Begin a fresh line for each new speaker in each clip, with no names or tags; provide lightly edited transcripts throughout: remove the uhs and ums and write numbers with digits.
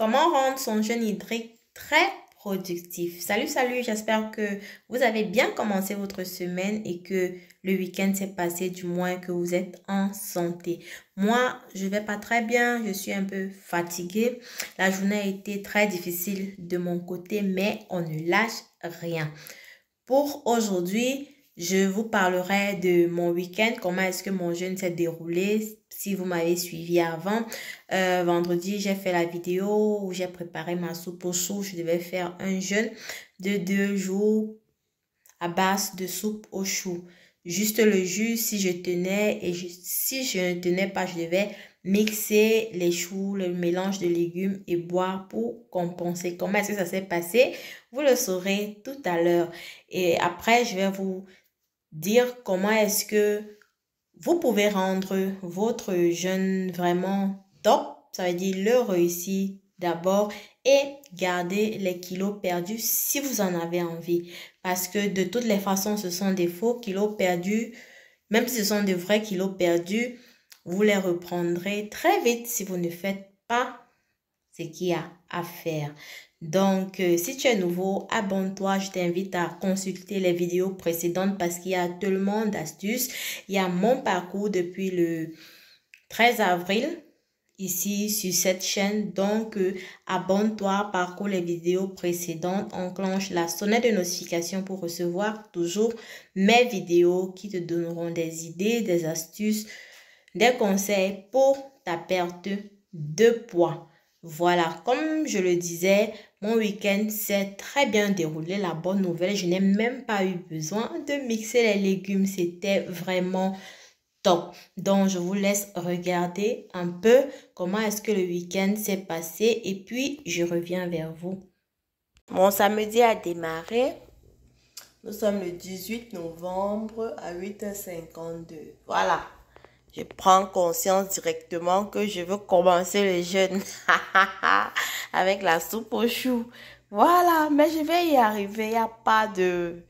Comment rendre son jeûne hydrique très productif? Salut, salut, j'espère que vous avez bien commencé votre semaine et que le week-end s'est passé, du moins que vous êtes en santé. Moi, je vais pas très bien, je suis un peu fatiguée. La journée a été très difficile de mon côté, mais on ne lâche rien. Pour aujourd'hui, je vous parlerai de mon week-end, comment est-ce que mon jeûne s'est déroulé. Si vous m'avez suivi avant, vendredi, j'ai fait la vidéo où j'ai préparé ma soupe aux choux. Je devais faire un jeûne de 2 jours à base de soupe aux choux. Juste le jus, si je tenais et si je ne tenais pas, je devais mixer les choux, le mélange de légumes et boire pour compenser. Comment est-ce que ça s'est passé? Vous le saurez tout à l'heure. Et après, je vais vous dire comment est-ce que vous pouvez rendre votre jeûne vraiment top. Ça veut dire le réussir d'abord et garder les kilos perdus si vous en avez envie. Parce que de toutes les façons, ce sont des faux kilos perdus. Même si ce sont de vrais kilos perdus, vous les reprendrez très vite si vous ne faites pas ce qu'il y a à faire. Donc, si tu es nouveau, abonne-toi. Je t'invite à consulter les vidéos précédentes parce qu'il y a tellement d'astuces. Il y a mon parcours depuis le 13 avril ici sur cette chaîne. Donc, abonne-toi, parcours les vidéos précédentes, enclenche la sonnette de notification pour recevoir toujours mes vidéos qui te donneront des idées, des astuces, des conseils pour ta perte de poids. Voilà, comme je le disais, mon week-end s'est très bien déroulé. La bonne nouvelle, je n'ai même pas eu besoin de mixer les légumes. C'était vraiment top. Donc, je vous laisse regarder un peu comment est-ce que le week-end s'est passé et puis je reviens vers vous. Mon samedi a démarré. Nous sommes le 18 novembre à 8h52. Voilà. Je prends conscience directement que je veux commencer le jeûne avec la soupe aux choux. Voilà, mais je vais y arriver. Il n'y a pas de...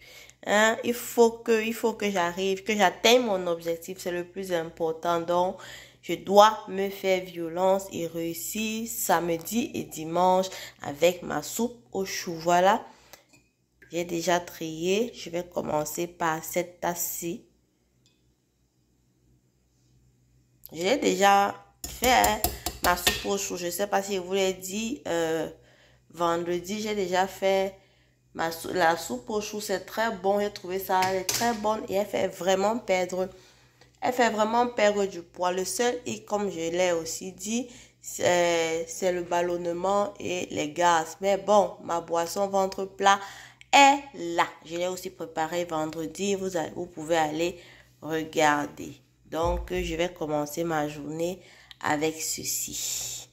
Hein, il faut que j'arrive, que j'atteigne mon objectif. C'est le plus important. Donc, je dois me faire violence et réussir samedi et dimanche avec ma soupe aux choux. Voilà. J'ai déjà trié. Je vais commencer par cette tasse-ci. J'ai déjà fait ma soupe aux choux. Je ne sais pas si je vous l'ai dit vendredi. J'ai déjà fait la soupe aux choux. C'est très bon. J'ai trouvé ça. Elle est très bonne et elle fait vraiment perdre du poids. Le seul, et comme je l'ai aussi dit, c'est le ballonnement et les gaz. Mais bon, ma boisson ventre plat est là. Je l'ai aussi préparée vendredi. Vous pouvez aller regarder. Donc, je vais commencer ma journée avec ceci.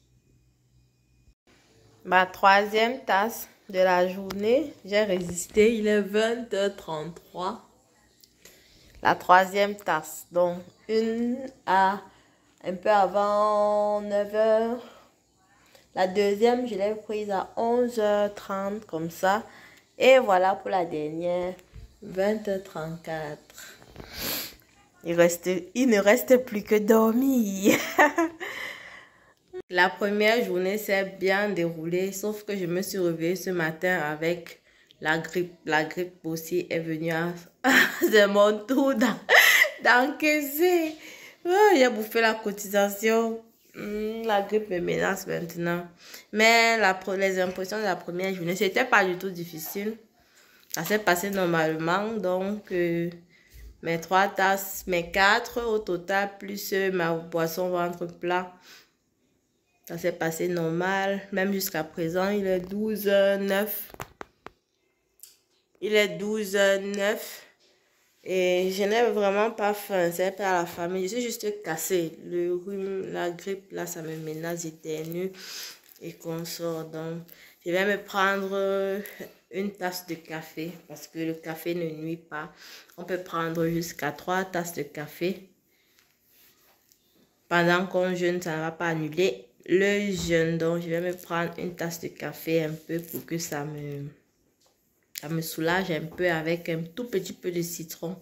Ma troisième tasse de la journée, j'ai résisté. Il est 20h33. La troisième tasse. Donc, une à un peu avant 9h. La deuxième, je l'ai prise à 11h30 comme ça. Et voilà pour la dernière, 20h34. Il ne reste plus que dormir. La première journée s'est bien déroulée, sauf que je me suis réveillée ce matin avec la grippe. La grippe aussi est venue à c'est mon tour d'encaisser. Oh, j'ai bouffé la cotisation. La grippe me menace maintenant. Mais les impressions de la première journée, c'était pas du tout difficile. Ça s'est passé normalement, donc... mes 3 tasses, mes 4 au total, plus ma boisson ventre plat. Ça s'est passé normal. Même jusqu'à présent, il est 12h09. Il est 12h09. Et je n'ai vraiment pas faim. C'est pas la famille. Je suis juste cassée. Le rhume, la grippe, là, ça me menace, j'éternue et qu'on sort. Donc, je vais me prendre une tasse de café parce que le café ne nuit pas. On peut prendre jusqu'à 3 tasses de café. Pendant qu'on jeûne, ça ne va pas annuler le jeûne. Donc, je vais me prendre une tasse de café un peu pour que ça me soulage un peu avec un tout petit peu de citron.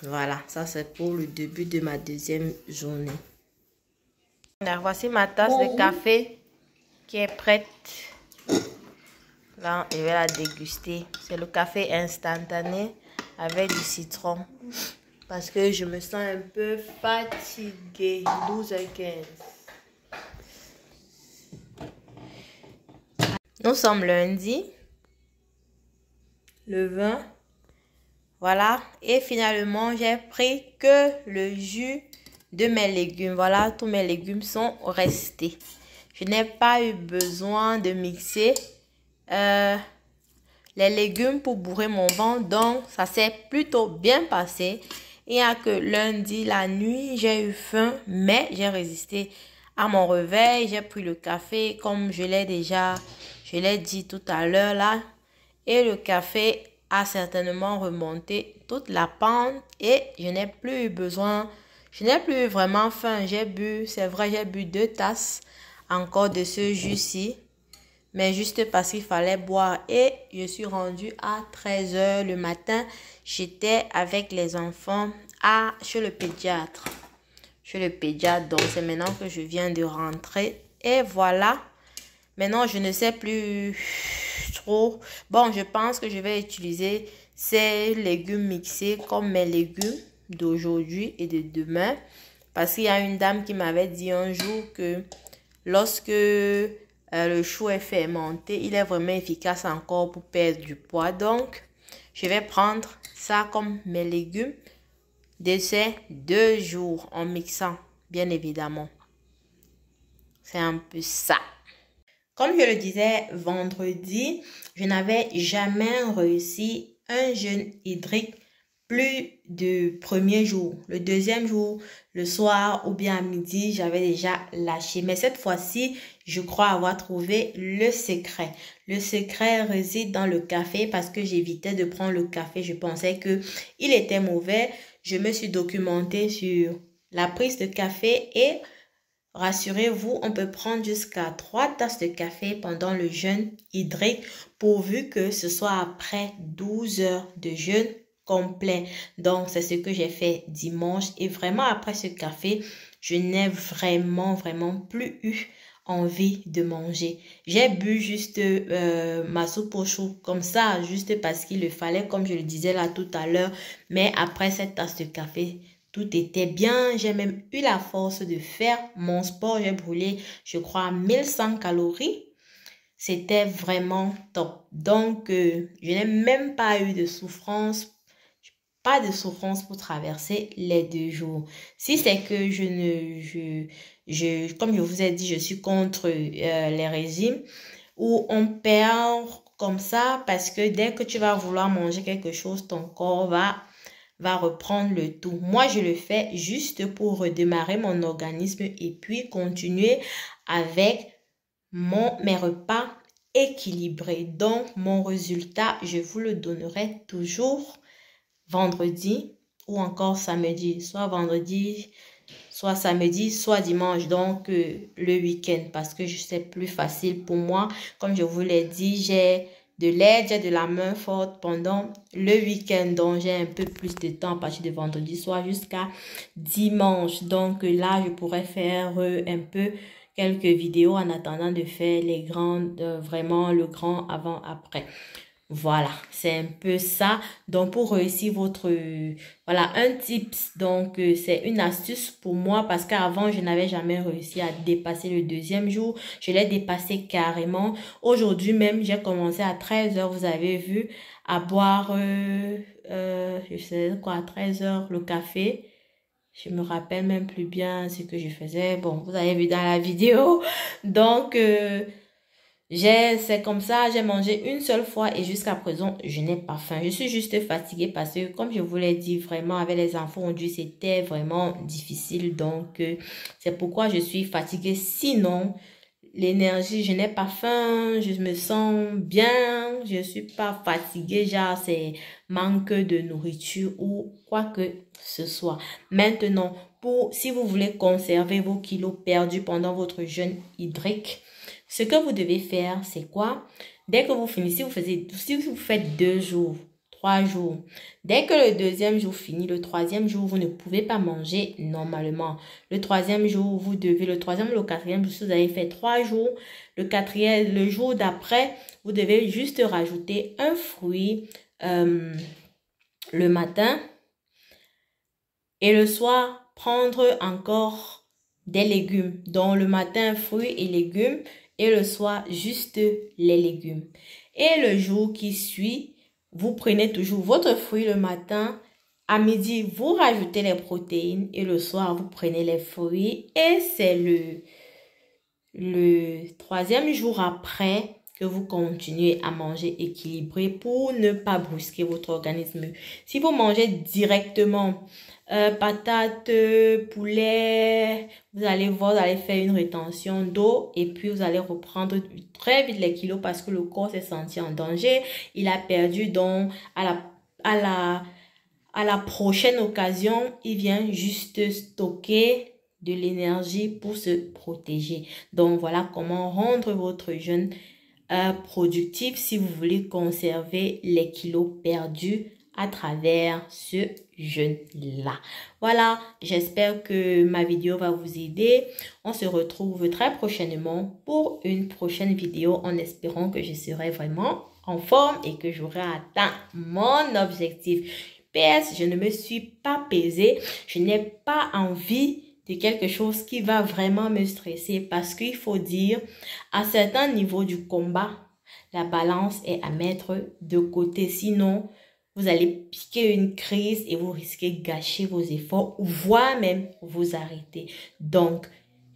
Voilà, ça c'est pour le début de ma deuxième journée. Alors, voici ma tasse de café qui est prête. Là, je vais la déguster. C'est le café instantané avec du citron. Parce que je me sens un peu fatiguée. 12h15. Nous sommes lundi. Le 20. Voilà. Et finalement, j'ai pris que le jus de mes légumes. Voilà, tous mes légumes sont restés. Je n'ai pas eu besoin de mixer les légumes pour bourrer mon ventre. Donc, ça s'est plutôt bien passé. Il n'y a que lundi, la nuit, j'ai eu faim, mais j'ai résisté à mon réveil. J'ai pris le café, comme je l'ai dit tout à l'heure là. Et le café a certainement remonté toute la pente et je n'ai plus eu besoin, je n'ai plus vraiment faim. J'ai bu, c'est vrai, j'ai bu 2 tasses encore de ce jus-ci. Mais juste parce qu'il fallait boire. Et je suis rendue à 13h le matin. J'étais avec les enfants chez le pédiatre. Donc c'est maintenant que je viens de rentrer. Et voilà. Maintenant, je ne sais plus trop. Bon, je pense que je vais utiliser ces légumes mixés comme mes légumes d'aujourd'hui et de demain. Parce qu'il y a une dame qui m'avait dit un jour que lorsque le chou est fermenté, il est vraiment efficace encore pour perdre du poids. Donc, je vais prendre ça comme mes légumes de ces 2 jours en mixant, bien évidemment. C'est un peu ça. Comme je le disais vendredi, je n'avais jamais réussi un jeûne hydrique plus du premier jour. Le deuxième jour, le soir ou bien à midi, j'avais déjà lâché. Mais cette fois-ci, je crois avoir trouvé le secret. Le secret réside dans le café parce que j'évitais de prendre le café. Je pensais que il était mauvais. Je me suis documentée sur la prise de café et rassurez-vous, on peut prendre jusqu'à 3 tasses de café pendant le jeûne hydrique pourvu que ce soit après 12 heures de jeûne complet. Donc, c'est ce que j'ai fait dimanche. Et vraiment, après ce café, je n'ai vraiment plus eu envie de manger. J'ai bu juste ma soupe au chou comme ça, juste parce qu'il le fallait, comme je le disais là tout à l'heure. Mais après cette tasse de café, tout était bien. J'ai même eu la force de faire mon sport. J'ai brûlé, je crois, 1100 calories. C'était vraiment top. Donc, je n'ai même pas eu de souffrance. Pas de souffrance pour traverser les 2 jours. Si c'est que comme je vous ai dit, je suis contre les régimes où on perd comme ça parce que dès que tu vas vouloir manger quelque chose, ton corps va reprendre le tout. Moi, je le fais juste pour redémarrer mon organisme et puis continuer avec mes repas équilibrés. Donc, mon résultat, je vous le donnerai toujours vendredi ou encore samedi, soit vendredi, soit samedi, soit dimanche, donc le week-end, parce que c'est plus facile pour moi. Comme je vous l'ai dit, j'ai de l'aide, j'ai de la main forte pendant le week-end, donc j'ai un peu plus de temps à partir de vendredi soir jusqu'à dimanche. Donc là, je pourrais faire un peu quelques vidéos en attendant de faire les grandes, vraiment le grand avant-après. Voilà, c'est un peu ça. Donc, pour réussir voilà, un tips. Donc, c'est une astuce pour moi parce qu'avant, je n'avais jamais réussi à dépasser le 2e jour. Je l'ai dépassé carrément. Aujourd'hui même, j'ai commencé à 13h, vous avez vu, à boire, je sais quoi, à 13h, le café. Je me rappelle même plus bien ce que je faisais. Bon, vous avez vu dans la vidéo. Donc, c'est comme ça, j'ai mangé une seule fois et jusqu'à présent, je n'ai pas faim. Je suis juste fatiguée parce que, comme je vous l'ai dit, vraiment, avec les enfants aujourd'hui, c'était vraiment difficile. Donc, c'est pourquoi je suis fatiguée. Sinon, l'énergie, je n'ai pas faim, je me sens bien, je ne suis pas fatiguée. Genre, c'est manque de nourriture ou quoi que ce soit. Maintenant, si vous voulez conserver vos kilos perdus pendant votre jeûne hydrique, ce que vous devez faire, c'est quoi? Dès que vous finissez, si vous faites 2 jours, 3 jours. Dès que le deuxième jour finit, le troisième jour, vous ne pouvez pas manger normalement. Le troisième jour, le troisième ou le quatrième jour, si vous avez fait 3 jours, le jour d'après, vous devez juste rajouter un fruit le matin et le soir, prendre encore des légumes. Donc, le matin, fruits et légumes et le soir, juste les légumes. Et le jour qui suit, vous prenez toujours votre fruit le matin. À midi, vous rajoutez les protéines et le soir, vous prenez les fruits. Et c'est le troisième jour après que vous continuez à manger équilibré pour ne pas brusquer votre organisme. Si vous mangez directement patates, poulet, vous allez faire une rétention d'eau et puis vous allez reprendre très vite les kilos parce que le corps s'est senti en danger. Il a perdu donc à la prochaine occasion, il vient juste stocker de l'énergie pour se protéger. Donc voilà comment rendre votre jeûne productif si vous voulez conserver les kilos perdus à travers ce jeûne-là. Voilà, j'espère que ma vidéo va vous aider. On se retrouve très prochainement pour une prochaine vidéo en espérant que je serai vraiment en forme et que j'aurai atteint mon objectif. PS, je ne me suis pas pesée. Je n'ai pas envie de quelque chose qui va vraiment me stresser parce qu'il faut dire, à certains niveaux du combat, la balance est à mettre de côté. Sinon, vous allez piquer une crise et vous risquez de gâcher vos efforts ou voire même vous arrêter. Donc,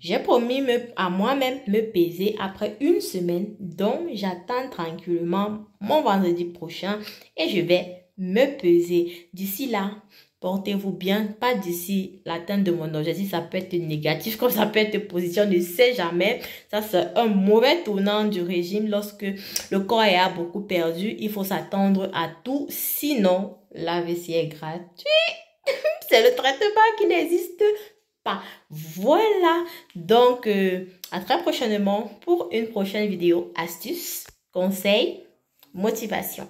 j'ai promis à moi-même me peser après une semaine. Donc, j'attends tranquillement mon vendredi prochain et je vais me peser. D'ici là, portez-vous bien, pas d'ici l'atteinte de mon objectif. Ça peut être négatif, comme ça peut être positif, on ne sait jamais. Ça, c'est un mauvais tournant du régime. Lorsque le corps est beaucoup perdu, il faut s'attendre à tout. Sinon, la vessie est gratuite. C'est le traitement qui n'existe pas. Voilà. Donc, à très prochainement pour une prochaine vidéo astuce, conseil, motivation.